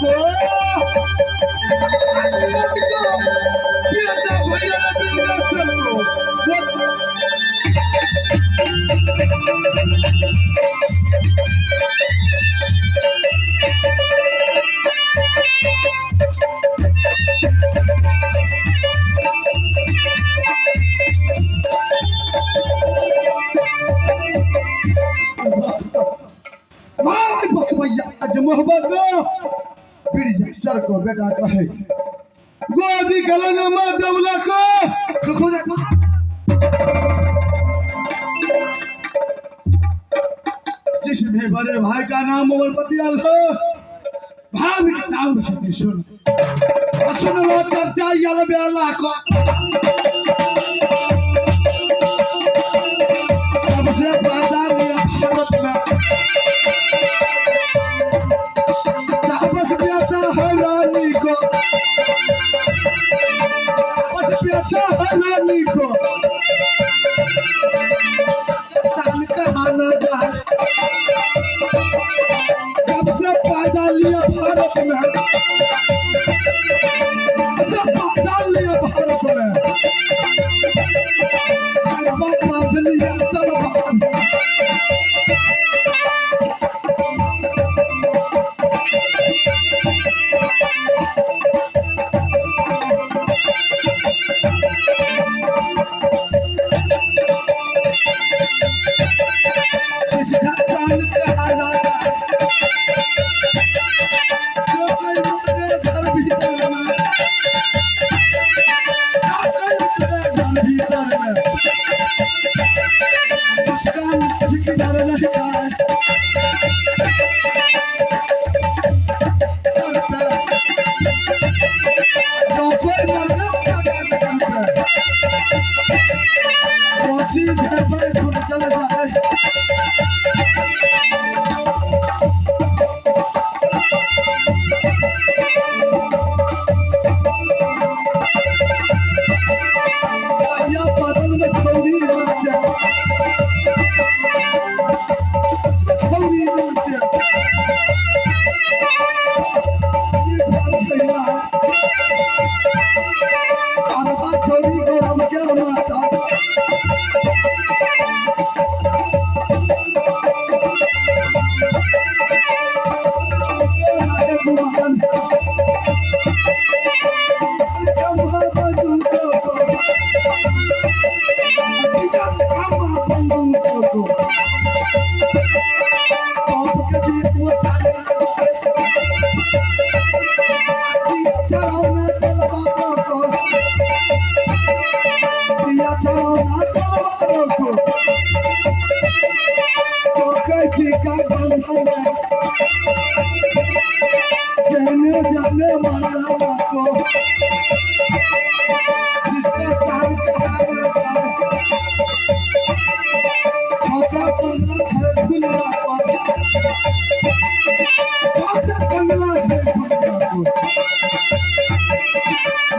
को बेटा भैया ने बिरदासर को बस भैया आज मोहब्बत को बिरदासर को बेटा कहे गोदी गलन में दौला को देखो देखो जिसमें बड़े भाई का नाम उमरपति है भाभी का नाम सतीशुर सुन लो चर्चा याल बेला को सबसे पैदा लिया भारत में तापस बेटा है रानी को बेटा है रानी को साल कहाना जाए जब से पैदा लिया भारत में जब पैदा लिया भारत में बाबा लिया तलवार जाने वाला को जिसका साल कहाना छोटा बंगला है दुनिया पर छोटा बंगला है दुनिया पर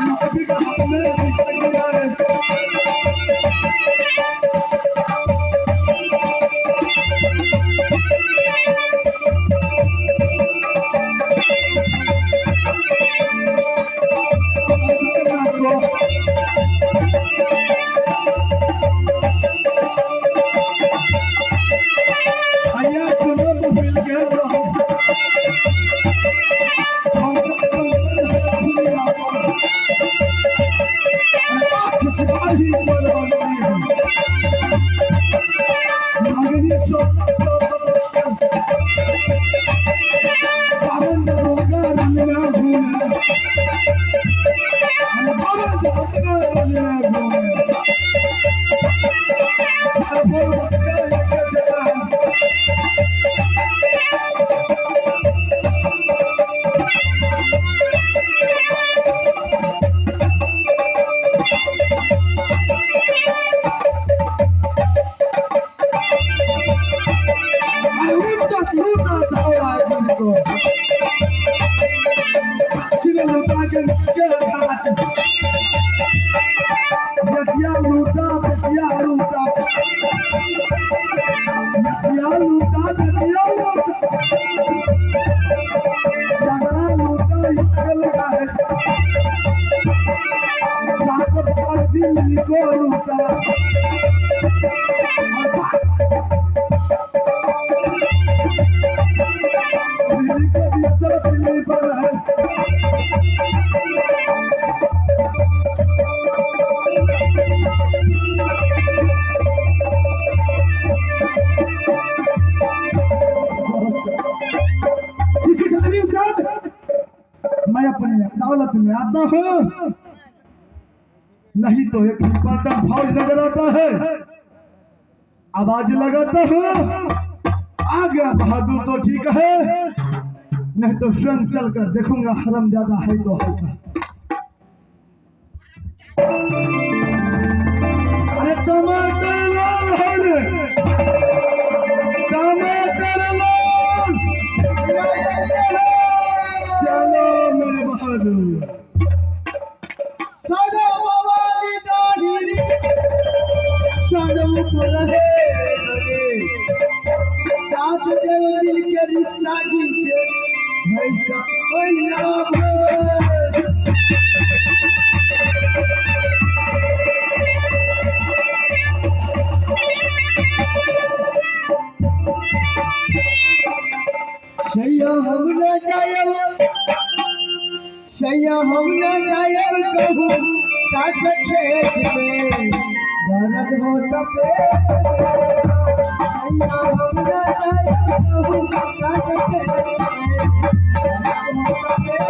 नबी का हमने लूटा मैं अपनी अदालत में आता हूँ, नहीं तो एक इंस्पेक्टर फौज नजर आता है, आवाज लगाता हूँ, आ गया बहादुर तो ठीक है, नहीं तो स्वयं चल कर देखूंगा हरम ज्यादा है तो है का। अरे टमाटर लाल है रे, टमाटर लाल, चलो मेरे बहादुर। सदा वाली दाढ़ी सनम रहे साथ देव मिल के रिक्शा गिनके भैसा सैया हम न जायब कहूँ काट खेत में दर्द हो तपे सैया हम न जायब कहूँ काट खेत में दर्द हो तपे।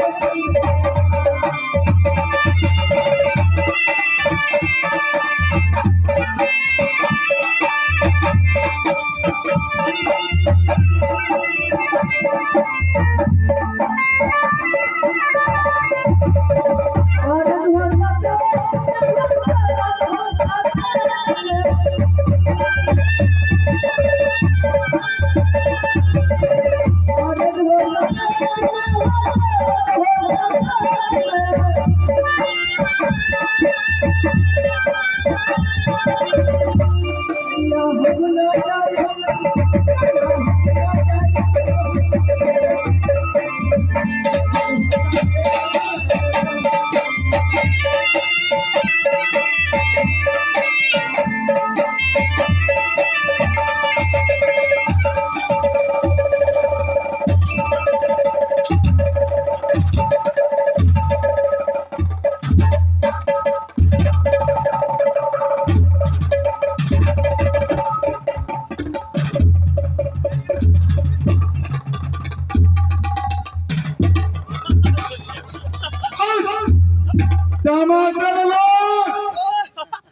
टमाटर लो,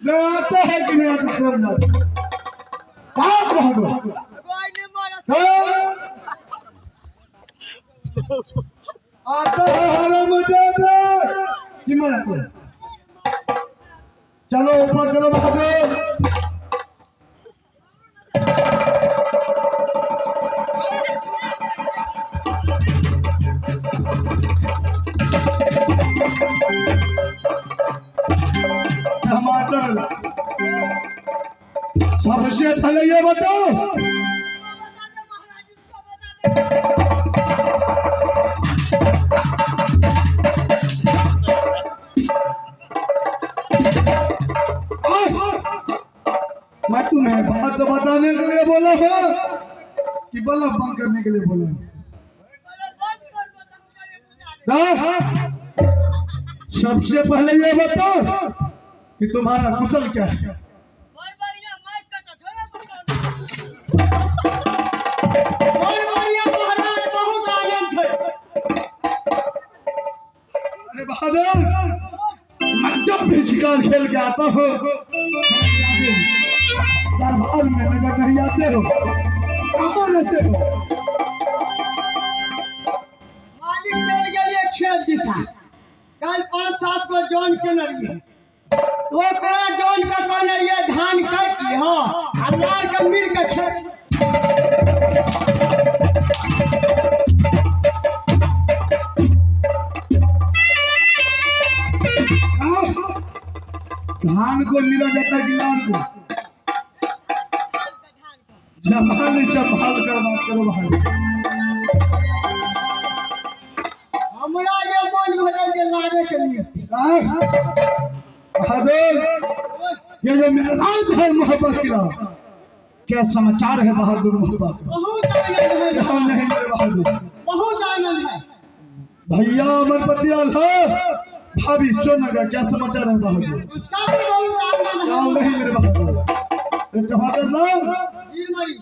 मैं आता है कि नहीं आता है? पास बहादुर आता है हरम जादा कि मैं आता हूँ? चलो ऊपर चलो बहादुर। टमाटर सबसे पहले ये बताओ, मैं तुम्हें बात बताने के लिए बोला हूँ कि बल्ब बंद करने के लिए बोला हूँ? सबसे पहले ये बताओ कि तुम्हारा कुशल क्या है? अरे बहादुर, मैं जब भी शिकार खेल के आता हूँ दरबार में नजर नहीं आते हो, कहाँ रहते हो? मालिक चल गए खेत दिशा, कल 5-7 को जॉन के नरिये ओकरा जॉन का कौन नरिये धान काट ली हो अल्लाह का मिल के खेत धान को मिला जाता है कि लाल को? जमाल संभाल कर बात करो भाई। हमरा जो मन भरे के लागे के मिलती बहादुर ये जो मेराज है मोहब्बत का, क्या समाचार है बहादुर मोहब्बत का? बहुत आनंद है यहाँ यहाँ। नहीं मेरे बहादुर। बहुत आनंद है। भैया अमरपति आल्हा भाभी सोना का क्या समाचार है बहादुर? उसका भी बहुत आनंद यहाँ है। नहीं मेरे बहादुर। जवाहर लाल वीरमणि।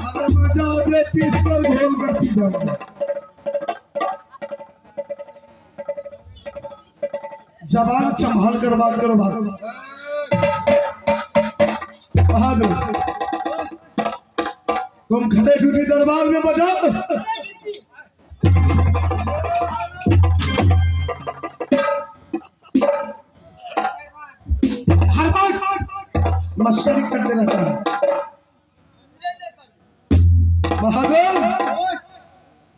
अरे मजा दे पीस कर घोल कर पी जाऊंगा। जबान संभाल कर बात करो बहादुर। तुम खड़े ड्यूटी दरबार में बजाओ। हर बात मस्करी करते रहता है बहादुर।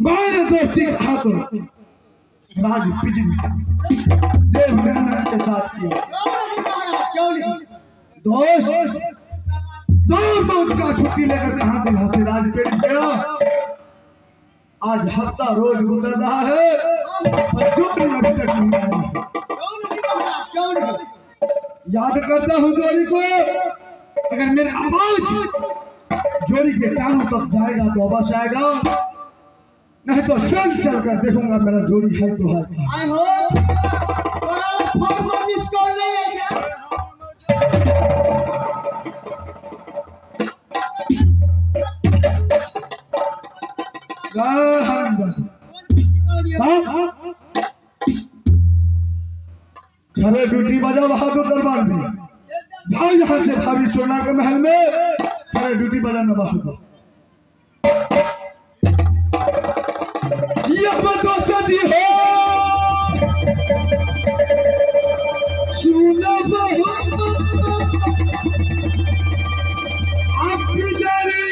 मैंने दोस्ती कहा तो राज बिजली देवनंदन के साथ किया। क्यों नहीं? दोस्त दो रोज का छुट्टी लेकर कहां से यहाँ से राजपेट गया। आज हफ्ता रोज गुजर रहा है और जोड़ी अभी तक नहीं आया है। क्यों नहीं महाराज? क्यों नहीं? याद करता हूँ जोड़ी को। अगर मेरी आवाज जोड़ी के कानों तक जाएगा तो अवश्य आएगा, नहीं तो स्वयं चलकर देखूंगा मेरा जोड़ी है तो है। आई हो तोरा फोन पर मिस कॉल नहीं है क्या? जय हरिंदर। खड़े ड्यूटी बजा बहादुर दरबार में। जाओ यहाँ से भाभी सोना के महल में खड़े ड्यूटी बजाना बहादुर। यह दोस्ती हो सुना बहु आपकी जारी